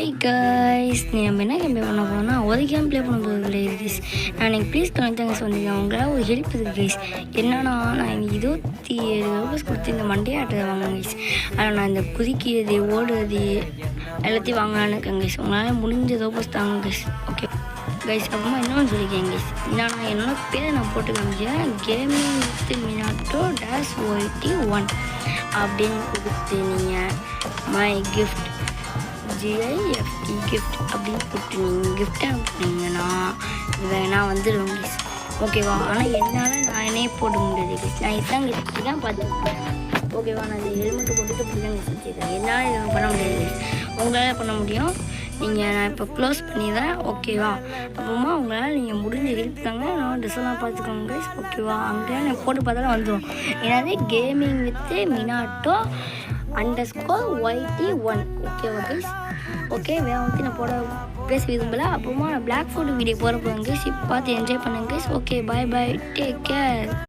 Hi guys, நீ நம்ம என்ன கேம் ப்ளே பண்ண போகிறோம்னா ஒரு கேம் ப்ளே பண்ண போகிறது கிடையாது கைஸ். நான் எனக்கு ப்ளீஸ் கனெக்டாங்க சொன்னீங்க. உங்களால் ஒரு ஹெல்ப் இருக்குது கைஸ். என்னன்னா, நான் இங்கே 27 ரூபாய் கொடுத்து இந்த மண்டே ஆட்டத்தை வாங்கினேன் கைஸ். ஆனால் நான் இந்த குதிக்கிறது ஓடுறது எல்லாத்தையும் வாங்கலான்னு இருக்கேன் கைஸ். உங்களால் முடிஞ்ச ரூபாய் தாங்க கைஸ். ஓகே கைஸ், அப்புறமா இன்னொன்று சொல்லியிருக்கேன் கைஸ். நான் என்னோட பேரை நான் போட்டு காமிச்சேன். கேமிங் வித் மினாட்டோ -YT1 அப்படின்னு கொடுத்து நீங்கள் மை கிஃப்ட் GIFT கிஃப்ட் அப்படின்னு போட்டு நீங்கள் கிஃப்ட் அனுப்புனீங்கன்னா வேணால் வந்துடுவோம் கைஸ். ஓகேவா? ஆனால் என்னால் நானே போட முடியாது கைஸ். நான் இதுதான் கிஃப்ட் தான் பார்த்துருக்கேன். ஓகேவா? நான் இந்த ஹெல்மெட்டை போட்டுட்டு இப்படி தான் கிஃப்ட் வச்சுருக்கேன். என்னால் இதை பண்ண முடியாது கைஸ். உங்களால் பண்ண முடியும். நான் இப்போ க்ளோஸ் பண்ணிடுறேன். ஓகேவா? அப்புறமா உங்களால் நீங்கள் முடிஞ்ச ஹெல்ப் தாங்க. நான் ட்ரெஸ்ஸெல்லாம் பார்த்துக்கோங்க கைஸ். ஓகேவா? அங்கே நான் போட்டு பார்த்தாலும் வந்துடும். ஏன்னாது கேமிங் வித் மினாட்டோ _YT1. ஓகேவா கைஸ்? ஓகே, வேறு வந்து நான் பேச விரும்பலை. அப்புறமா நான் பிளாக் ஃபோட்டோ வீடியோ போகிற போகிறேன் கைஸ். இப்போ பார்த்து என்ஜாய் பண்ணுங்க கைஸ். ஓகே, பாய் பாய், டேக் கேர்.